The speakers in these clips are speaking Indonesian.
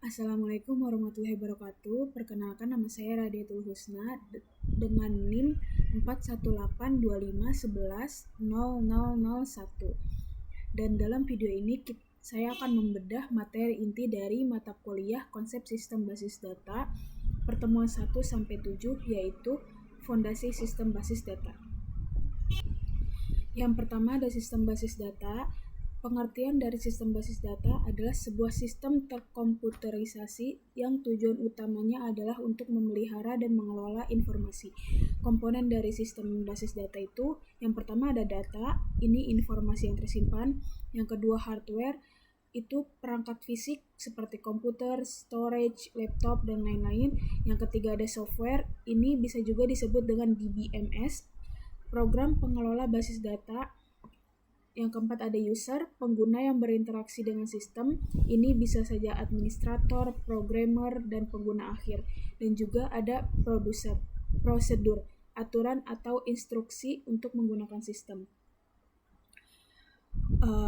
Assalamualaikum warahmatullahi wabarakatuh. Perkenalkan, nama saya Radiatul Husna dengan NIM 41825110001. Dan dalam video ini saya akan membedah materi inti dari mata kuliah Konsep Sistem Basis Data pertemuan 1 sampai 7, yaitu Fondasi Sistem Basis Data. Yang pertama ada sistem basis data. Pengertian dari sistem basis data adalah sebuah sistem terkomputerisasi yang tujuan utamanya adalah untuk memelihara dan mengelola informasi. Komponen dari sistem basis data itu, yang pertama ada data, ini informasi yang tersimpan. Yang kedua hardware, itu perangkat fisik seperti komputer, storage, laptop, dan lain-lain. Yang ketiga ada software, ini bisa juga disebut dengan DBMS, program pengelola basis data. Yang keempat ada user, pengguna yang berinteraksi dengan sistem. Ini bisa saja administrator, programmer, dan pengguna akhir. Dan juga ada prosedur, aturan atau instruksi untuk menggunakan sistem.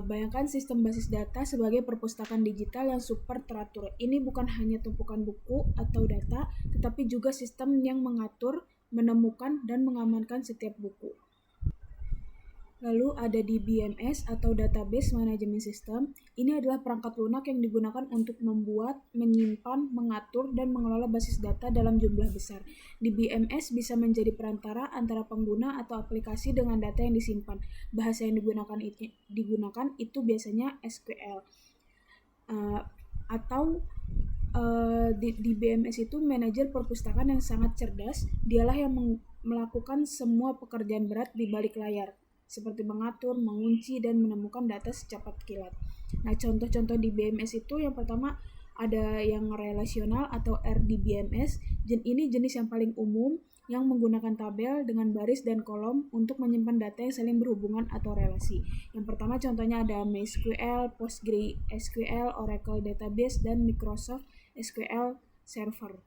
Bayangkan sistem basis data sebagai perpustakaan digital yang super teratur. Ini bukan hanya tumpukan buku atau data, tetapi juga sistem yang mengatur, menemukan, dan mengamankan setiap buku. Lalu ada DBMS atau Database Management System. Ini adalah perangkat lunak yang digunakan untuk membuat, menyimpan, mengatur, dan mengelola basis data dalam jumlah besar. DBMS bisa menjadi perantara antara pengguna atau aplikasi dengan data yang disimpan. Bahasa yang digunakan itu biasanya SQL. DBMS itu manajer perpustakaan yang sangat cerdas. Dialah yang melakukan semua pekerjaan berat di balik layar, seperti mengatur, mengunci, dan menemukan data secepat kilat. Nah, contoh-contoh di BMS itu yang pertama ada yang relasional atau RDBMS. Ini jenis yang paling umum yang menggunakan tabel dengan baris dan kolom untuk menyimpan data yang saling berhubungan atau relasi. Yang pertama contohnya ada MySQL, PostgreSQL, Oracle Database, dan Microsoft SQL Server.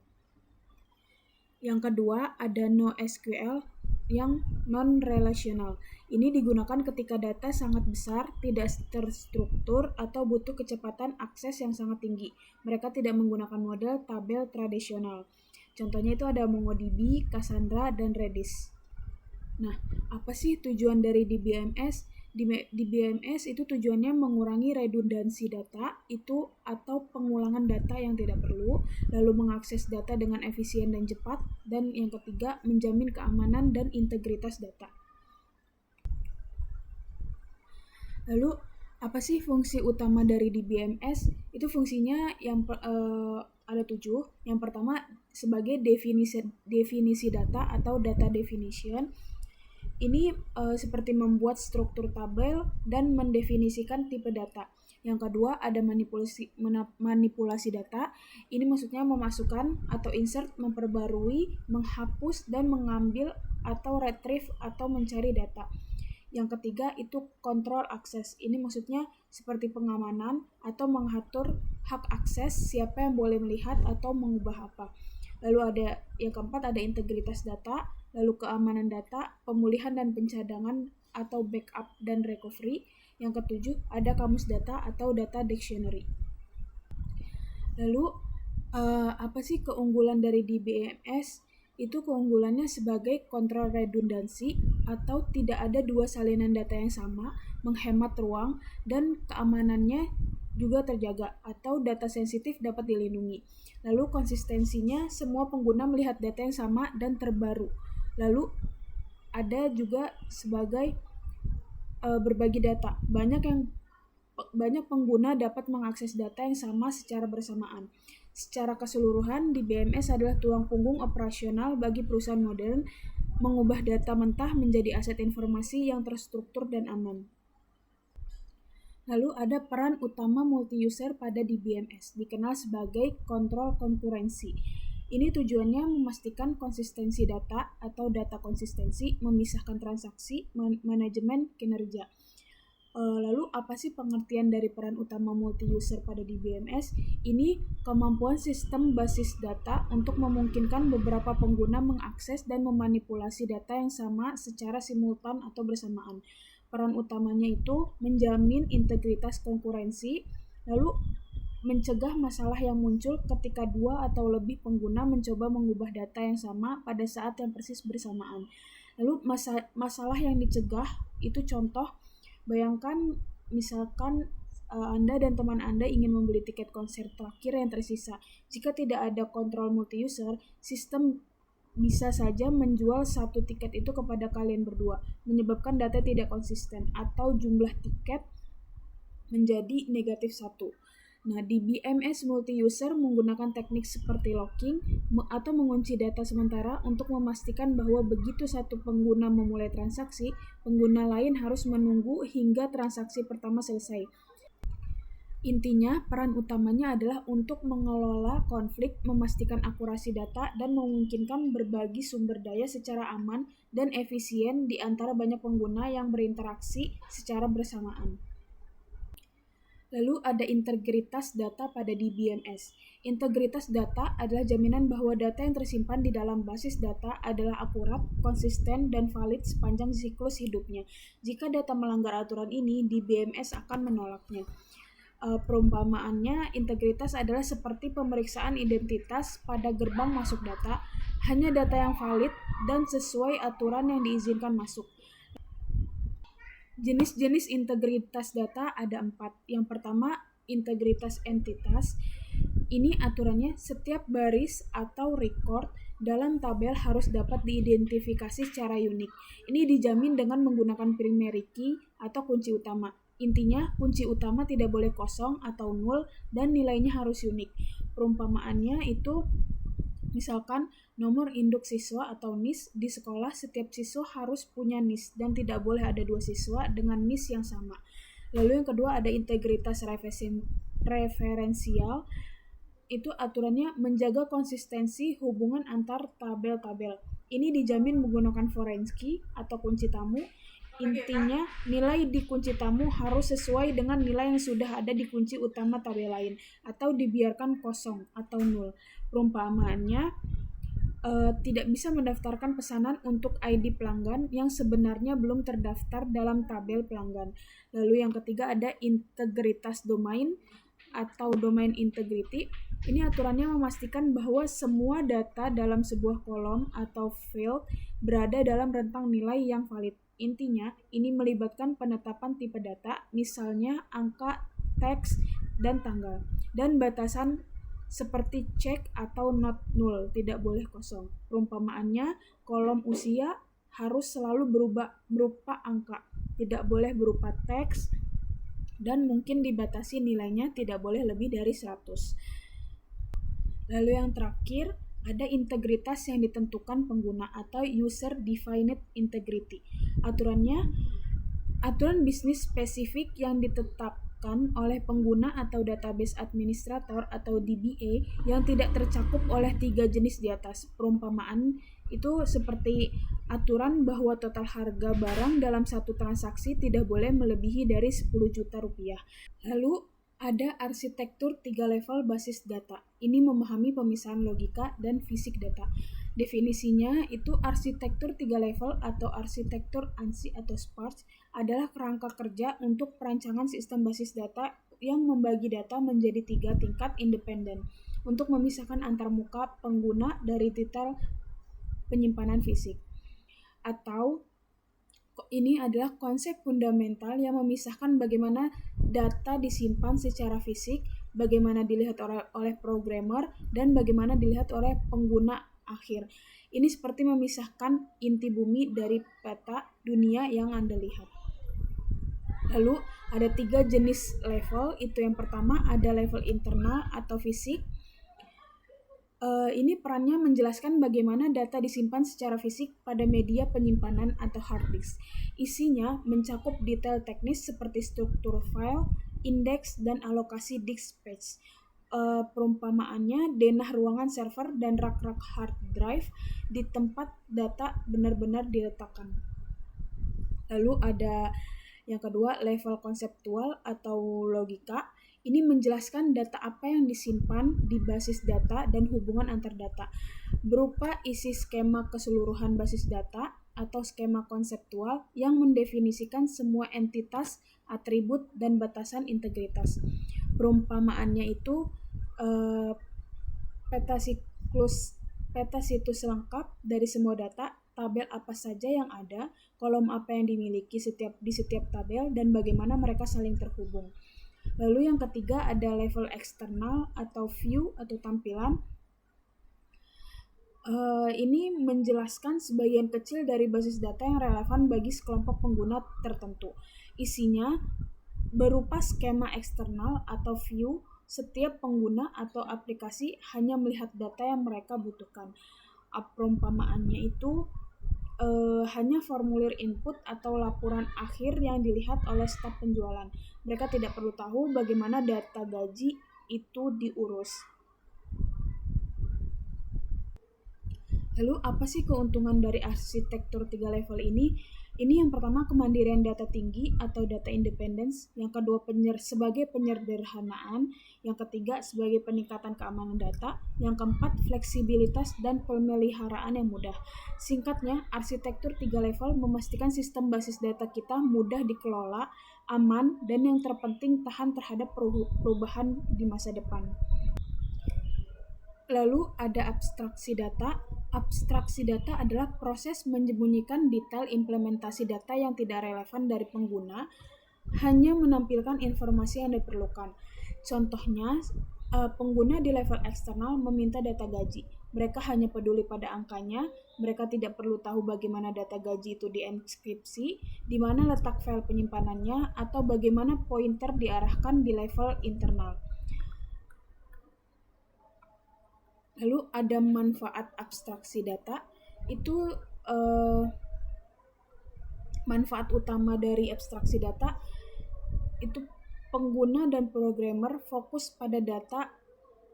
Yang kedua ada NoSQL yang non-relational. Ini digunakan ketika data sangat besar, tidak terstruktur, atau butuh kecepatan akses yang sangat tinggi. Mereka tidak menggunakan model tabel tradisional. Contohnya itu ada MongoDB, Cassandra, dan Redis. Nah, apa sih tujuan dari DBMS? DBMS itu tujuannya mengurangi redundansi data itu atau pengulangan data yang tidak perlu, lalu mengakses data dengan efisien dan cepat, dan yang ketiga menjamin keamanan dan integritas data. Lalu apa sih fungsi utama dari DBMS? Itu fungsinya yang ada 7. Yang pertama sebagai definisi data atau data definition. Ini seperti membuat struktur tabel dan mendefinisikan tipe data. Yang kedua ada manipulasi data. Ini maksudnya memasukkan atau insert, memperbarui, menghapus, dan mengambil atau retrieve atau mencari data. Yang ketiga itu kontrol akses. Ini maksudnya seperti pengamanan atau mengatur hak akses, siapa yang boleh melihat atau mengubah apa. Lalu ada yang keempat ada integritas data, lalu keamanan data, pemulihan dan pencadangan atau backup dan recovery. Yang ketujuh ada kamus data atau data dictionary. Lalu apa sih keunggulan dari DBMS? Itu keunggulannya sebagai kontrol redundansi atau tidak ada dua salinan data yang sama, menghemat ruang, dan keamanannya juga terjaga atau data sensitif dapat dilindungi. Lalu konsistensinya, semua pengguna melihat data yang sama dan terbaru. Lalu ada juga sebagai berbagi data. Banyak pengguna dapat mengakses data yang sama secara bersamaan. Secara keseluruhan, DBMS adalah tulang punggung operasional bagi perusahaan modern, mengubah data mentah menjadi aset informasi yang terstruktur dan aman. Lalu ada peran utama multi-user pada DBMS, dikenal sebagai kontrol konkurensi. Ini tujuannya memastikan konsistensi data atau data konsistensi, memisahkan transaksi, manajemen kinerja. Lalu apa sih pengertian dari peran utama multi-user pada DBMS? Ini kemampuan sistem basis data untuk memungkinkan beberapa pengguna mengakses dan memanipulasi data yang sama secara simultan atau bersamaan. Peran utamanya itu menjamin integritas konkurensi, lalu mencegah masalah yang muncul ketika dua atau lebih pengguna mencoba mengubah data yang sama pada saat yang persis bersamaan. Lalu masalah yang dicegah itu contoh, bayangkan misalkan Anda dan teman Anda ingin membeli tiket konser terakhir yang tersisa. Jika tidak ada kontrol multi-user, sistem bisa saja menjual satu tiket itu kepada kalian berdua, menyebabkan data tidak konsisten atau jumlah tiket menjadi negatif 1. Nah, di BMS multi-user menggunakan teknik seperti locking atau mengunci data sementara untuk memastikan bahwa begitu satu pengguna memulai transaksi, pengguna lain harus menunggu hingga transaksi pertama selesai. Intinya, peran utamanya adalah untuk mengelola konflik, memastikan akurasi data, dan memungkinkan berbagi sumber daya secara aman dan efisien di antara banyak pengguna yang berinteraksi secara bersamaan. Lalu ada integritas data pada DBMS. Integritas data adalah jaminan bahwa data yang tersimpan di dalam basis data adalah akurat, konsisten, dan valid sepanjang siklus hidupnya. Jika data melanggar aturan ini, DBMS akan menolaknya. Perumpamaannya, integritas adalah seperti pemeriksaan identitas pada gerbang masuk data, hanya data yang valid dan sesuai aturan yang diizinkan masuk. Jenis-jenis integritas data ada 4. Yang pertama, integritas entitas. Ini aturannya setiap baris atau record dalam tabel harus dapat diidentifikasi secara unik. Ini dijamin dengan menggunakan primary key atau kunci utama. Intinya, kunci utama tidak boleh kosong atau nol dan nilainya harus unik. Perumpamaannya itu misalkan nomor induk siswa atau NIS di sekolah, setiap siswa harus punya NIS dan tidak boleh ada 2 siswa dengan NIS yang sama. Lalu yang kedua ada integritas referensial. Itu aturannya menjaga konsistensi hubungan antar tabel-tabel. Ini dijamin menggunakan foreign key atau kunci tamu. Intinya, nilai di kunci tamu harus sesuai dengan nilai yang sudah ada di kunci utama tabel lain, atau dibiarkan kosong atau nol. Perumpamaannya, tidak bisa mendaftarkan pesanan untuk ID pelanggan yang sebenarnya belum terdaftar dalam tabel pelanggan. Lalu yang ketiga ada integritas domain atau domain integrity. Ini aturannya memastikan bahwa semua data dalam sebuah kolom atau field berada dalam rentang nilai yang valid. Intinya, ini melibatkan penetapan tipe data, misalnya angka, teks, dan tanggal, dan batasan seperti check atau not null, tidak boleh kosong. Perumpamaannya, kolom usia harus selalu berupa angka, tidak boleh berupa teks, dan mungkin dibatasi nilainya tidak boleh lebih dari 100. Lalu yang terakhir, ada integritas yang ditentukan pengguna atau user defined integrity. Aturan bisnis spesifik yang ditetapkan oleh pengguna atau database administrator atau DBA yang tidak tercakup oleh 3 jenis di atas. Perumpamaan itu seperti aturan bahwa total harga barang dalam satu transaksi tidak boleh melebihi dari 10 juta rupiah. Lalu ada arsitektur 3 level basis data. Ini memahami pemisahan logika dan fisik data. Definisinya itu arsitektur 3 level atau arsitektur ANSI atau sparse adalah kerangka kerja untuk perancangan sistem basis data yang membagi data menjadi 3 tingkat independen untuk memisahkan antar muka pengguna dari detail penyimpanan fisik. Atau ini adalah konsep fundamental yang memisahkan bagaimana data disimpan secara fisik, bagaimana dilihat oleh programmer, dan bagaimana dilihat oleh pengguna akhir. Ini seperti memisahkan inti bumi dari peta dunia yang Anda lihat. Lalu ada 3 jenis level. Itu yang pertama ada level internal atau fisik. Ini perannya menjelaskan bagaimana data disimpan secara fisik pada media penyimpanan atau hard disk. Isinya mencakup detail teknis seperti struktur file, indeks, dan alokasi disk space. Perumpamaannya denah ruangan server dan rak-rak hard drive di tempat data benar-benar diletakkan. Lalu ada yang kedua level konseptual atau logika. Ini menjelaskan data apa yang disimpan di basis data dan hubungan antar data, berupa isi skema keseluruhan basis data atau skema konseptual yang mendefinisikan semua entitas, atribut, dan batasan integritas. Perumpamaannya itu peta situs lengkap dari semua data, tabel apa saja yang ada, kolom apa yang dimiliki di setiap tabel, dan bagaimana mereka saling terhubung. Lalu yang ketiga ada level eksternal atau view atau tampilan. Ini menjelaskan sebagian kecil dari basis data yang relevan bagi sekelompok pengguna tertentu. Isinya berupa skema eksternal atau view. Setiap pengguna atau aplikasi hanya melihat data yang mereka butuhkan. Perumpamaannya itu hanya formulir input atau laporan akhir yang dilihat oleh staf penjualan. Mereka tidak perlu tahu bagaimana data gaji itu diurus. Lalu apa sih keuntungan dari arsitektur 3 level ini? Ini yang pertama kemandirian data tinggi atau data independence, yang kedua sebagai penyederhanaan, yang ketiga sebagai peningkatan keamanan data, yang keempat fleksibilitas dan pemeliharaan yang mudah. Singkatnya, arsitektur 3 level memastikan sistem basis data kita mudah dikelola, aman, dan yang terpenting tahan terhadap perubahan di masa depan. Lalu ada abstraksi data. Abstraksi data adalah proses menyembunyikan detail implementasi data yang tidak relevan dari pengguna, hanya menampilkan informasi yang diperlukan. Contohnya, pengguna di level eksternal meminta data gaji. Mereka hanya peduli pada angkanya, mereka tidak perlu tahu bagaimana data gaji itu dienkripsi, di mana letak file penyimpanannya, atau bagaimana pointer diarahkan di level internal. Lalu ada manfaat abstraksi data. Itu manfaat utama dari abstraksi data itu pengguna dan programmer fokus pada data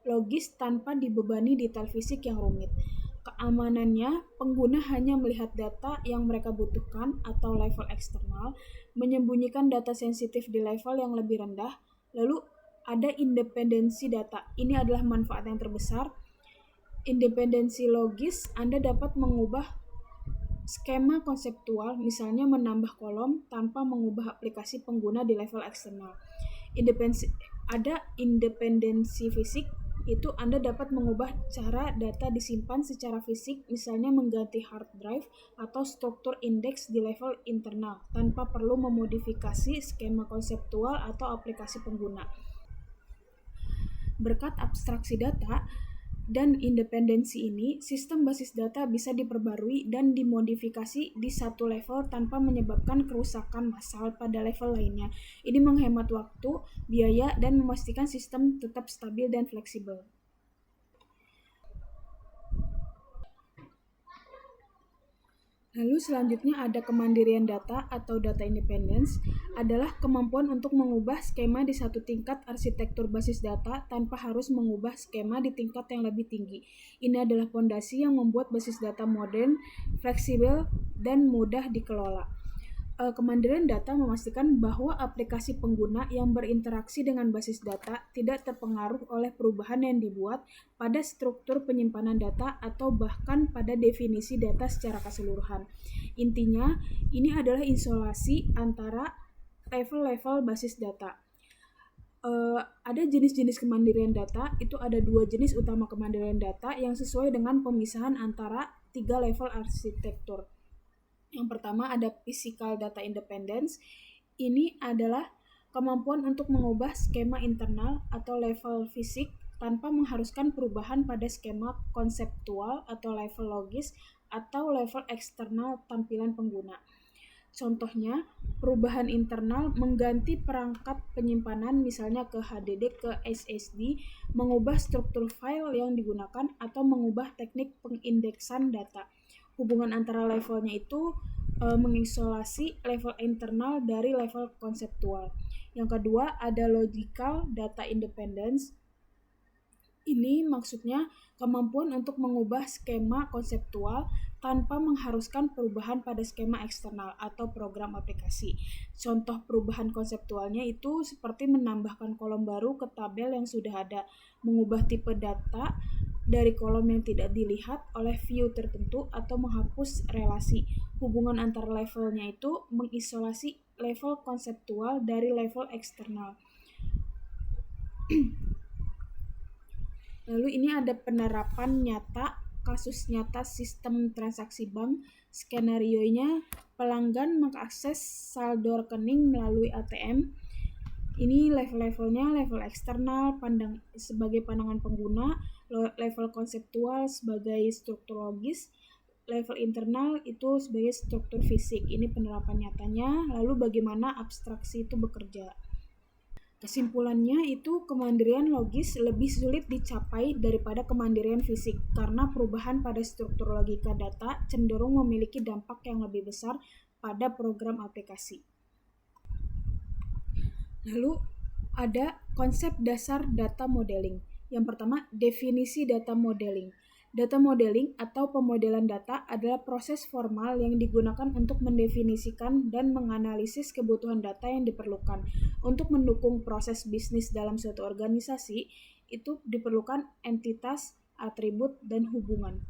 logis tanpa dibebani detail fisik yang rumit. Keamanannya, pengguna hanya melihat data yang mereka butuhkan atau level eksternal, menyembunyikan data sensitif di level yang lebih rendah. Lalu ada independensi data. Ini adalah manfaat yang terbesar. Independensi logis, Anda dapat mengubah skema konseptual, misalnya menambah kolom tanpa mengubah aplikasi pengguna di level eksternal. Ada independensi fisik, itu Anda dapat mengubah cara data disimpan secara fisik, misalnya mengganti hard drive atau struktur indeks di level internal, tanpa perlu memodifikasi skema konseptual atau aplikasi pengguna. Berkat abstraksi data dan independensi ini, sistem basis data bisa diperbarui dan dimodifikasi di satu level tanpa menyebabkan kerusakan massal pada level lainnya. Ini menghemat waktu, biaya, dan memastikan sistem tetap stabil dan fleksibel. Lalu selanjutnya ada kemandirian data atau data independence, adalah kemampuan untuk mengubah skema di satu tingkat arsitektur basis data tanpa harus mengubah skema di tingkat yang lebih tinggi. Ini adalah fondasi yang membuat basis data modern, fleksibel, dan mudah dikelola. Kemandirian data memastikan bahwa aplikasi pengguna yang berinteraksi dengan basis data tidak terpengaruh oleh perubahan yang dibuat pada struktur penyimpanan data atau bahkan pada definisi data secara keseluruhan. Intinya, ini adalah isolasi antara level-level basis data. Ada jenis-jenis kemandirian data, itu ada 2 jenis utama kemandirian data yang sesuai dengan pemisahan antara 3 level arsitektur. Yang pertama ada physical data independence. Ini adalah kemampuan untuk mengubah skema internal atau level fisik tanpa mengharuskan perubahan pada skema konseptual atau level logis atau level eksternal tampilan pengguna. Contohnya, perubahan internal mengganti perangkat penyimpanan misalnya ke HDD ke SSD, mengubah struktur file yang digunakan, atau mengubah teknik pengindeksan data. Hubungan antara levelnya itu mengisolasi level internal dari level konseptual. Yang kedua ada logical data independence. Ini maksudnya kemampuan untuk mengubah skema konseptual tanpa mengharuskan perubahan pada skema eksternal atau program aplikasi. Contoh perubahan konseptualnya itu seperti menambahkan kolom baru ke tabel yang sudah ada, mengubah tipe data dari kolom yang tidak dilihat oleh view tertentu, atau menghapus relasi. Hubungan antar levelnya itu mengisolasi level konseptual dari level eksternal. Lalu ini ada penerapan nyata, kasus nyata sistem transaksi bank. Skenarionya pelanggan mengakses saldo rekening melalui ATM. Ini level-levelnya, level eksternal sebagai pandangan pengguna, level konseptual sebagai struktur logis, level internal itu sebagai struktur fisik. Ini penerapan nyatanya. Lalu bagaimana abstraksi itu bekerja. Kesimpulannya itu kemandirian logis lebih sulit dicapai daripada kemandirian fisik karena perubahan pada struktur logika data cenderung memiliki dampak yang lebih besar pada program aplikasi. Lalu ada konsep dasar data modeling. Yang pertama, definisi data modeling. Data modeling atau pemodelan data adalah proses formal yang digunakan untuk mendefinisikan dan menganalisis kebutuhan data yang diperlukan. Untuk mendukung proses bisnis dalam suatu organisasi, itu diperlukan entitas, atribut, dan hubungan.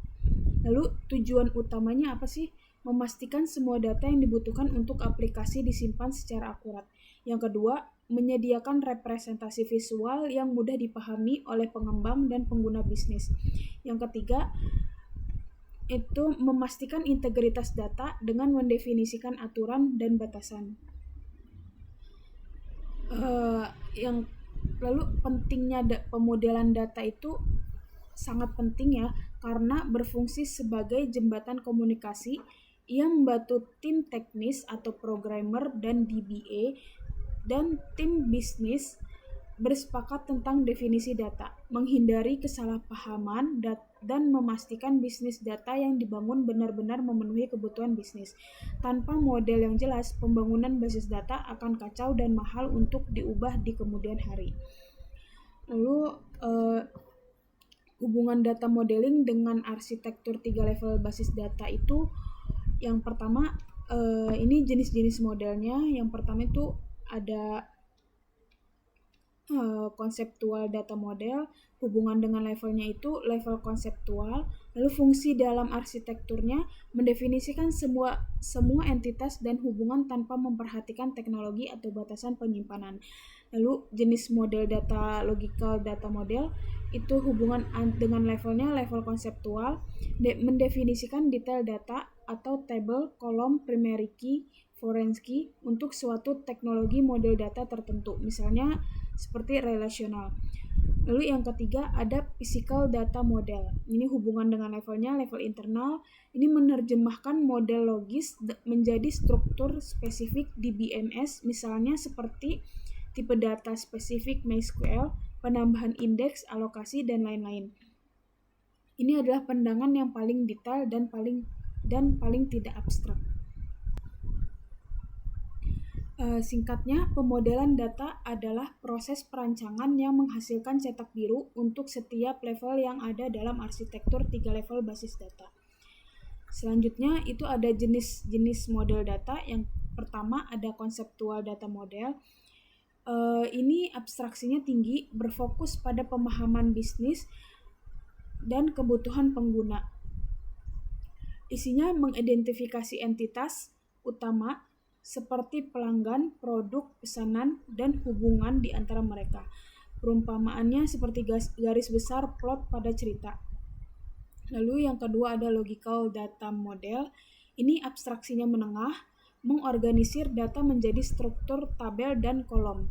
Lalu tujuan utamanya apa sih? Memastikan semua data yang dibutuhkan untuk aplikasi disimpan secara akurat. Yang kedua, menyediakan representasi visual yang mudah dipahami oleh pengembang dan pengguna bisnis. Yang ketiga, itu memastikan integritas data dengan mendefinisikan aturan dan batasan. Lalu pentingnya pemodelan data itu sangat penting ya, karena berfungsi sebagai jembatan komunikasi yang membantu tim teknis atau programmer dan DBA dan tim bisnis bersepakat tentang definisi data, menghindari kesalahpahaman dan memastikan bisnis data yang dibangun benar-benar memenuhi kebutuhan bisnis. Tanpa model yang jelas, pembangunan basis data akan kacau dan mahal untuk diubah di kemudian hari. Lalu hubungan data modeling dengan arsitektur 3 level basis data itu, yang pertama ini jenis-jenis modelnya. Yang pertama itu ada konseptual data model, hubungan dengan levelnya itu level konseptual. Lalu fungsi dalam arsitekturnya mendefinisikan semua entitas dan hubungan tanpa memperhatikan teknologi atau batasan penyimpanan. Lalu jenis model data logical data model itu hubungan dengan levelnya level konseptual, mendefinisikan detail data atau table, kolom, primary key, foreign key untuk suatu teknologi model data tertentu, misalnya seperti relasional. Lalu yang ketiga ada physical data model. Ini hubungan dengan levelnya level internal. Ini menerjemahkan model logis menjadi struktur spesifik di BMS, misalnya seperti tipe data spesifik MySQL, penambahan indeks, alokasi, dan lain-lain. Ini adalah pandangan yang paling detail dan paling tidak abstrak. Singkatnya, pemodelan data adalah proses perancangan yang menghasilkan cetak biru untuk setiap level yang ada dalam arsitektur 3 level basis data. Selanjutnya itu ada jenis-jenis model data. Yang pertama ada konseptual data model. Ini abstraksinya tinggi, berfokus pada pemahaman bisnis dan kebutuhan pengguna. Isinya mengidentifikasi entitas utama seperti pelanggan, produk, pesanan, dan hubungan di antara mereka. Perumpamaannya seperti garis besar plot pada cerita. Lalu yang kedua ada logical data model. Ini abstraksinya menengah, mengorganisir data menjadi struktur tabel dan kolom.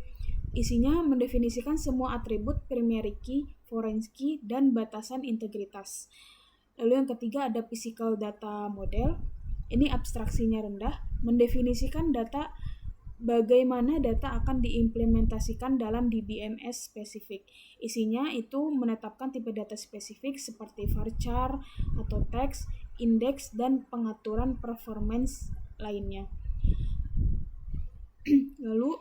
Isinya mendefinisikan semua atribut primary key, foreign key, dan batasan integritas. Lalu yang ketiga ada physical data model. Ini abstraksinya rendah, mendefinisikan data, bagaimana data akan diimplementasikan dalam DBMS spesifik. Isinya itu menetapkan tipe data spesifik seperti varchar atau teks, indeks, dan pengaturan performance lainnya. Lalu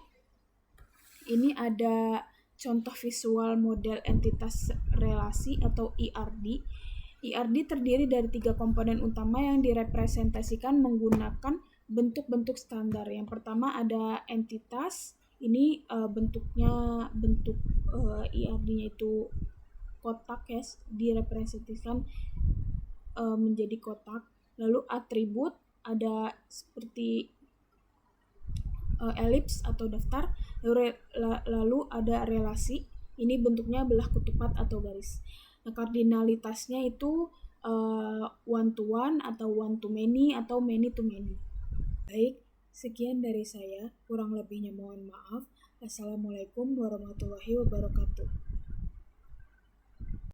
ini ada contoh visual model entitas relasi atau ERD. ERD terdiri dari 3 komponen utama yang direpresentasikan menggunakan bentuk-bentuk standar. Yang pertama ada entitas. Ini bentuk ERD-nya itu kotak ya, direpresentasikan menjadi kotak. Lalu atribut ada seperti elips atau daftar. Lalu ada relasi. Ini bentuknya belah ketupat atau garis. Nah, kardinalitasnya itu one to one atau one to many atau many to many. Baik, sekian dari saya. Kurang lebihnya mohon maaf. Assalamualaikum warahmatullahi wabarakatuh.